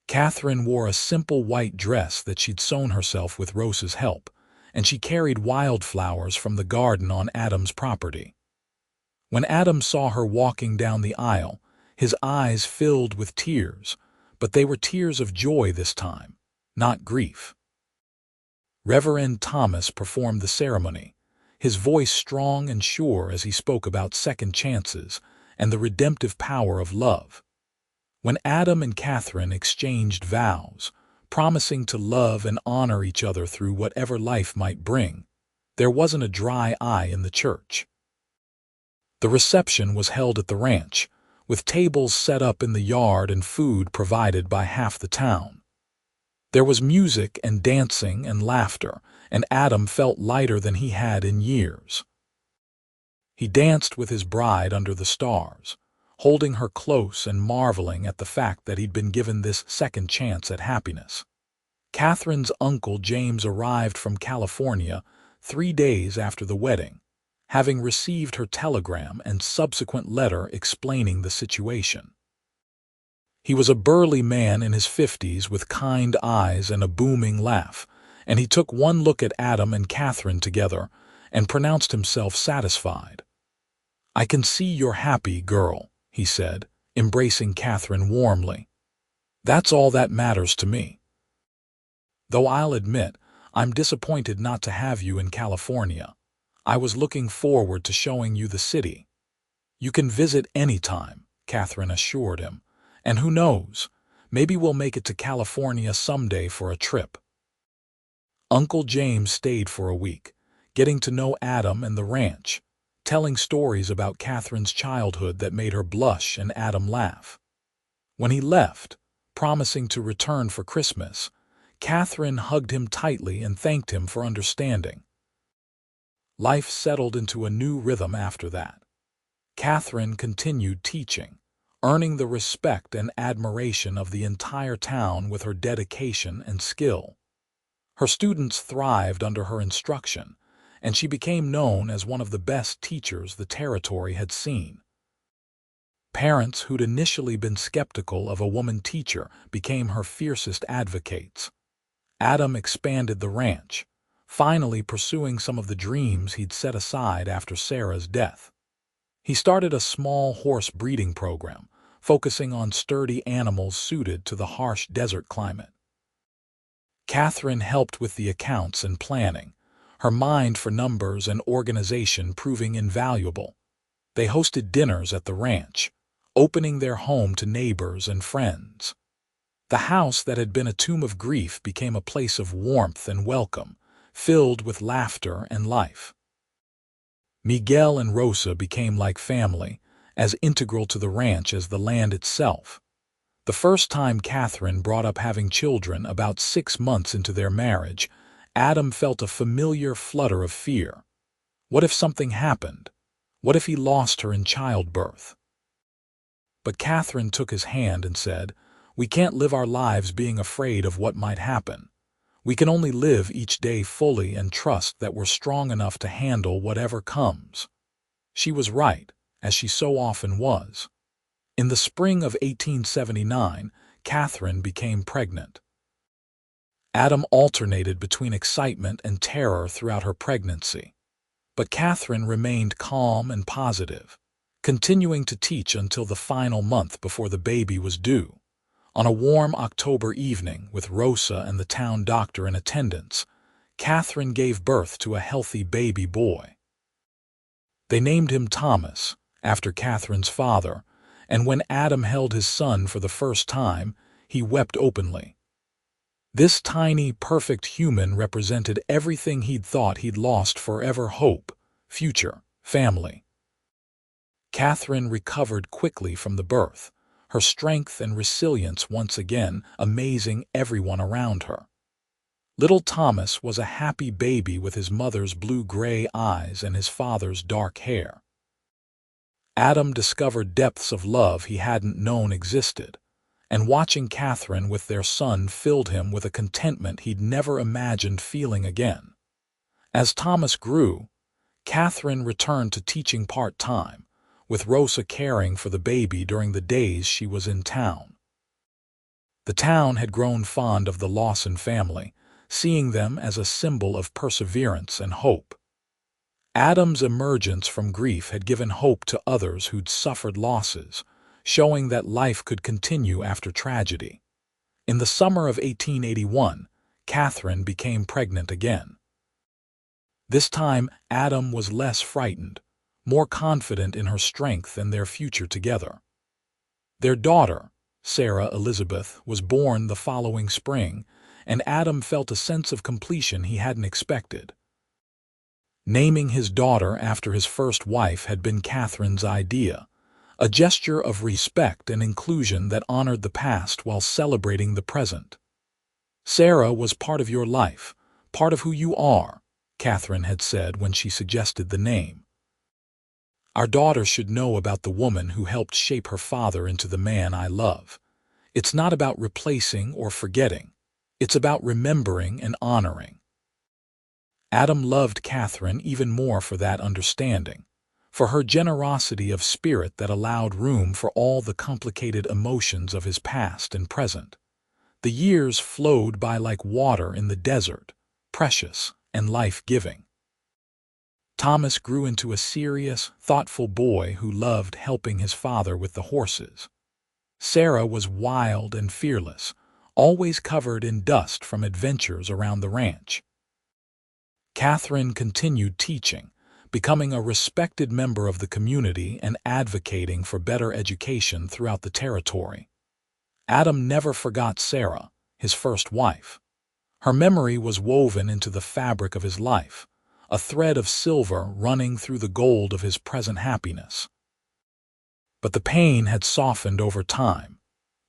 Catherine wore a simple white dress that she'd sewn herself with Rosa's help, and she carried wildflowers from the garden on Adam's property. When Adam saw her walking down the aisle, his eyes filled with tears, but they were tears of joy this time, not grief. Reverend Thomas performed the ceremony, his voice strong and sure as he spoke about second chances and the redemptive power of love. When Adam and Catherine exchanged vows, promising to love and honor each other through whatever life might bring, there wasn't a dry eye in the church. The reception was held at the ranch, with tables set up in the yard and food provided by half the town. There was music and dancing and laughter, and Adam felt lighter than he had in years. He danced with his bride under the stars, holding her close and marveling at the fact that he'd been given this second chance at happiness. Catherine's uncle James arrived from California 3 days after the wedding, having received her telegram and subsequent letter explaining the situation. He was a burly man in his 50s with kind eyes and a booming laugh, and he took one look at Adam and Catherine together, and pronounced himself satisfied. "I can see you're happy, girl," he said, embracing Catherine warmly. "That's all that matters to me. Though I'll admit, I'm disappointed not to have you in California. I was looking forward to showing you the city." "You can visit anytime," Catherine assured him. "And who knows, maybe we'll make it to California someday for a trip." Uncle James stayed for a week, getting to know Adam and the ranch, telling stories about Catherine's childhood that made her blush and Adam laugh. When he left, promising to return for Christmas, Catherine hugged him tightly and thanked him for understanding. Life settled into a new rhythm after that. Catherine continued teaching, earning the respect and admiration of the entire town with her dedication and skill. Her students thrived under her instruction, and she became known as one of the best teachers the territory had seen. Parents who'd initially been skeptical of a woman teacher became her fiercest advocates. Adam expanded the ranch, finally pursuing some of the dreams he'd set aside after Sarah's death. He started a small horse breeding program, focusing on sturdy animals suited to the harsh desert climate. Catherine helped with the accounts and planning, her mind for numbers and organization proving invaluable. They hosted dinners at the ranch, opening their home to neighbors and friends. The house that had been a tomb of grief became a place of warmth and welcome, filled with laughter and life. Miguel and Rosa became like family, as integral to the ranch as the land itself. The first time Catherine brought up having children about 6 months into their marriage, Adam felt a familiar flutter of fear. What if something happened? What if he lost her in childbirth? But Catherine took his hand and said, "We can't live our lives being afraid of what might happen. We can only live each day fully and trust that we're strong enough to handle whatever comes." She was right, as she so often was. In the spring of 1879, Catherine became pregnant. Adam alternated between excitement and terror throughout her pregnancy. But Catherine remained calm and positive, continuing to teach until the final month before the baby was due. On a warm October evening, with Rosa and the town doctor in attendance, Catherine gave birth to a healthy baby boy. They named him Thomas, after Catherine's father, and when Adam held his son for the first time, he wept openly. This tiny, perfect human represented everything he'd thought he'd lost forever: hope, future, family. Catherine recovered quickly from the birth, her strength and resilience once again amazing everyone around her. Little Thomas was a happy baby with his mother's blue-gray eyes and his father's dark hair. Adam discovered depths of love he hadn't known existed, and watching Catherine with their son filled him with a contentment he'd never imagined feeling again. As Thomas grew, Catherine returned to teaching part-time, with Rosa caring for the baby during the days she was in town. The town had grown fond of the Lawson family, seeing them as a symbol of perseverance and hope. Adam's emergence from grief had given hope to others who'd suffered losses, showing that life could continue after tragedy. In the summer of 1881, Catherine became pregnant again. This time, Adam was less frightened, more confident in her strength and their future together. Their daughter, Sarah Elizabeth, was born the following spring, and Adam felt a sense of completion he hadn't expected. Naming his daughter after his first wife had been Catherine's idea, a gesture of respect and inclusion that honored the past while celebrating the present. "Sarah was part of your life, part of who you are," Catherine had said when she suggested the name. "Our daughter should know about the woman who helped shape her father into the man I love. It's not about replacing or forgetting. It's about remembering and honoring." Adam loved Catherine even more for that understanding, for her generosity of spirit that allowed room for all the complicated emotions of his past and present. The years flowed by like water in the desert, precious and life-giving. Thomas grew into a serious, thoughtful boy who loved helping his father with the horses. Sarah was wild and fearless, always covered in dust from adventures around the ranch. Catherine continued teaching, becoming a respected member of the community and advocating for better education throughout the territory. Adam never forgot Sarah, his first wife. Her memory was woven into the fabric of his life, a thread of silver running through the gold of his present happiness. But the pain had softened over time,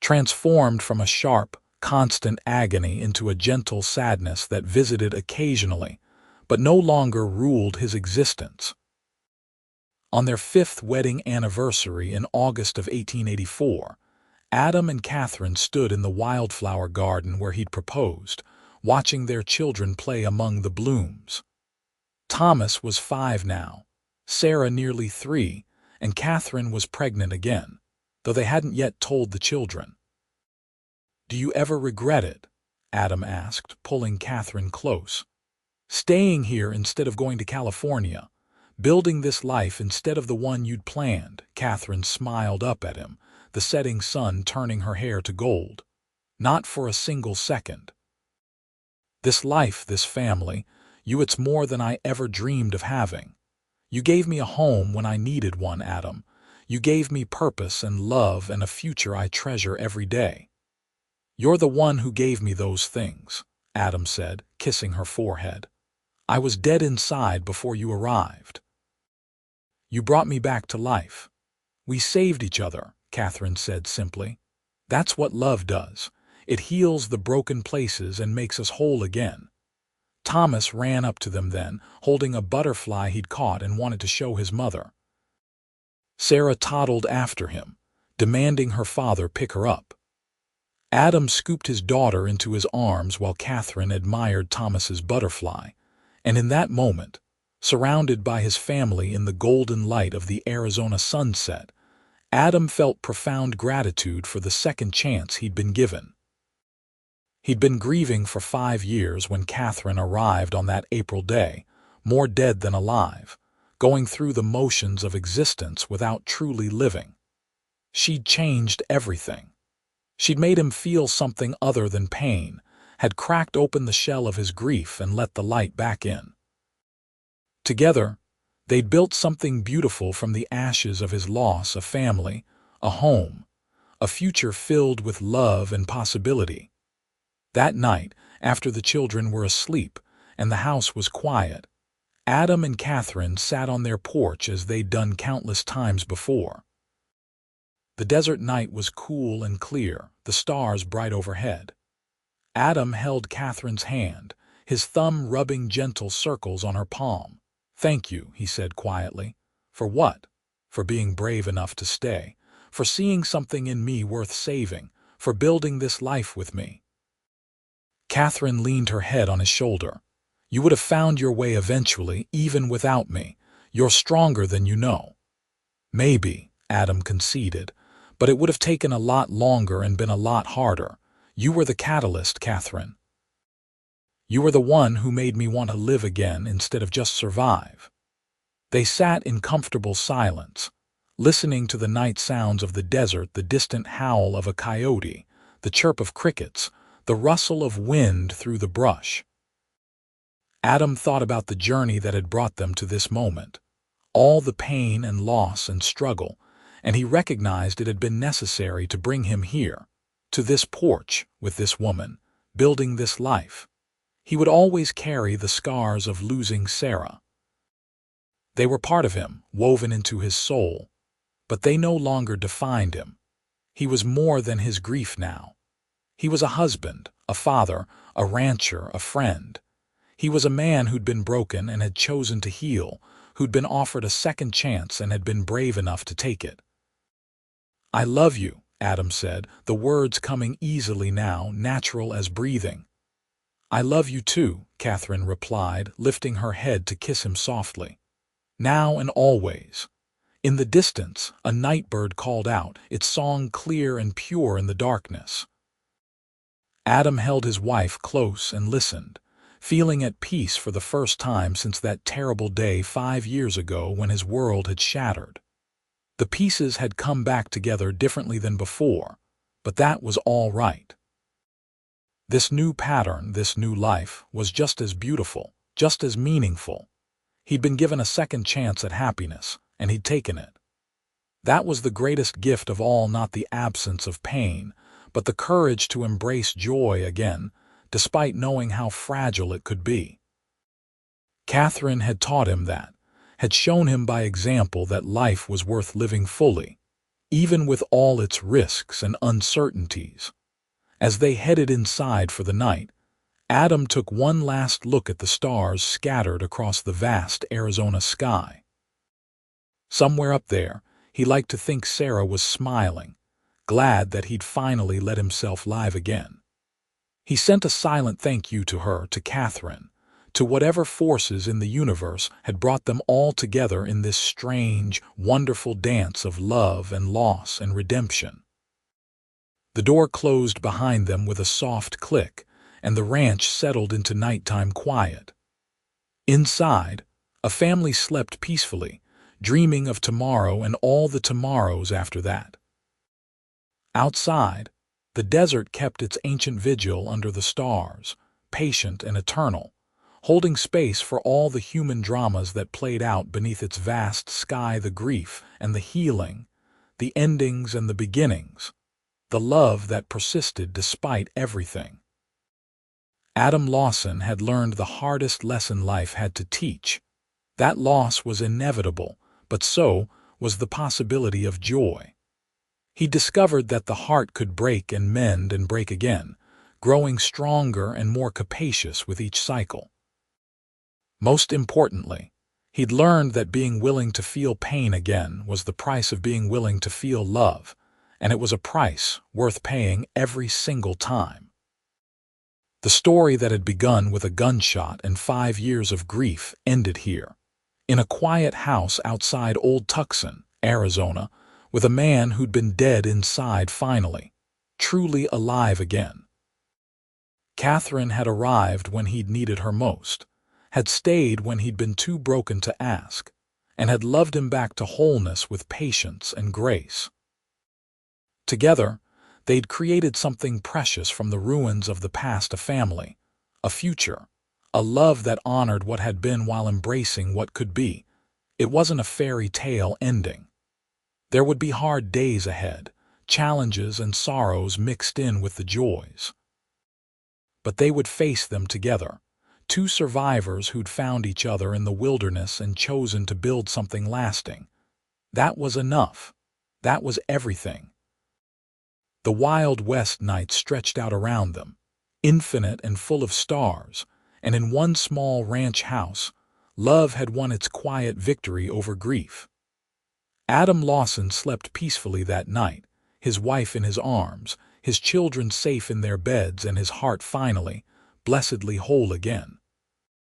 transformed from a sharp, constant agony into a gentle sadness that visited occasionally, but no longer ruled his existence. On their 5th wedding anniversary in August of 1884, Adam and Catherine stood in the wildflower garden where he'd proposed, watching their children play among the blooms. Thomas was 5 now, Sarah nearly 3, and Catherine was pregnant again, though they hadn't yet told the children. "Do you ever regret it?" Adam asked, pulling Catherine close. "Staying here instead of going to California, building this life instead of the one you'd planned?" Catherine smiled up at him, the setting sun turning her hair to gold. "Not for a single second. This life, this family, it's more than I ever dreamed of having. You gave me a home when I needed one, Adam. You gave me purpose and love and a future I treasure every day. You're the one who gave me those things," Adam said, kissing her forehead. "I was dead inside before you arrived. You brought me back to life. We saved each other," Catherine said simply. "That's what love does. It heals the broken places and makes us whole again." Thomas ran up to them then, holding a butterfly he'd caught and wanted to show his mother. Sarah toddled after him, demanding her father pick her up. Adam scooped his daughter into his arms while Catherine admired Thomas's butterfly, and in that moment, surrounded by his family in the golden light of the Arizona sunset, Adam felt profound gratitude for the second chance he'd been given. He'd been grieving for 5 years when Catherine arrived on that April day, more dead than alive, going through the motions of existence without truly living. She'd changed everything. She'd made him feel something other than pain, had cracked open the shell of his grief and let the light back in. Together, they'd built something beautiful from the ashes of his loss: a family, a home, a future filled with love and possibility. That night, after the children were asleep and the house was quiet, Adam and Catherine sat on their porch as they'd done countless times before. The desert night was cool and clear, the stars bright overhead. Adam held Catherine's hand, his thumb rubbing gentle circles on her palm. "Thank you," he said quietly. "For what?" "For being brave enough to stay, for seeing something in me worth saving, for building this life with me." Catherine leaned her head on his shoulder. "You would have found your way eventually, even without me. You're stronger than you know." "Maybe," Adam conceded, "but it would have taken a lot longer and been a lot harder. You were the catalyst, Catherine. You were the one who made me want to live again instead of just survive." They sat in comfortable silence, listening to the night sounds of the desert, the distant howl of a coyote, the chirp of crickets, the rustle of wind through the brush. Adam thought about the journey that had brought them to this moment, all the pain and loss and struggle, and he recognized it had been necessary to bring him here, to this porch with this woman, building this life. He would always carry the scars of losing Sarah. They were part of him, woven into his soul, but they no longer defined him. He was more than his grief now. He was a husband, a father, a rancher, a friend. He was a man who'd been broken and had chosen to heal, who'd been offered a second chance and had been brave enough to take it. "I love you," Adam said, the words coming easily now, natural as breathing. "I love you too," Catherine replied, lifting her head to kiss him softly. "Now and always." In the distance, a nightbird called out, its song clear and pure in the darkness. Adam held his wife close and listened, feeling at peace for the first time since that terrible day 5 years ago when his world had shattered. The pieces had come back together differently than before, but that was all right. This new pattern, this new life, was just as beautiful, just as meaningful. He'd been given a second chance at happiness, and he'd taken it. That was the greatest gift of all, not the absence of pain, but the courage to embrace joy again, despite knowing how fragile it could be. Catherine had taught him that, had shown him by example that life was worth living fully, even with all its risks and uncertainties. As they headed inside for the night, Adam took one last look at the stars scattered across the vast Arizona sky. Somewhere up there, he liked to think Sarah was smiling, glad that he'd finally let himself live again. He sent a silent thank you to her, to Catherine, to whatever forces in the universe had brought them all together in this strange, wonderful dance of love and loss and redemption. The door closed behind them with a soft click, and the ranch settled into nighttime quiet. Inside, a family slept peacefully, dreaming of tomorrow and all the tomorrows after that. Outside, the desert kept its ancient vigil under the stars, patient and eternal, holding space for all the human dramas that played out beneath its vast sky, the grief and the healing, the endings and the beginnings, the love that persisted despite everything. Adam Lawson had learned the hardest lesson life had to teach. That loss was inevitable, but so was the possibility of joy. He discovered that the heart could break and mend and break again, growing stronger and more capacious with each cycle. Most importantly, he'd learned that being willing to feel pain again was the price of being willing to feel love, and it was a price worth paying every single time. The story that had begun with a gunshot and 5 years of grief ended here, in a quiet house outside Old Tucson, Arizona, with a man who'd been dead inside finally, truly alive again. Catherine had arrived when he'd needed her most, had stayed when he'd been too broken to ask, and had loved him back to wholeness with patience and grace. Together, they'd created something precious from the ruins of the past, a family, a future, a love that honored what had been while embracing what could be. It wasn't a fairy tale ending. There would be hard days ahead, challenges and sorrows mixed in with the joys. But they would face them together, two survivors who'd found each other in the wilderness and chosen to build something lasting. That was enough. That was everything. The Wild West night stretched out around them, infinite and full of stars, and in one small ranch house, love had won its quiet victory over grief. Adam Lawson slept peacefully that night, his wife in his arms, his children safe in their beds, and his heart finally, blessedly whole again.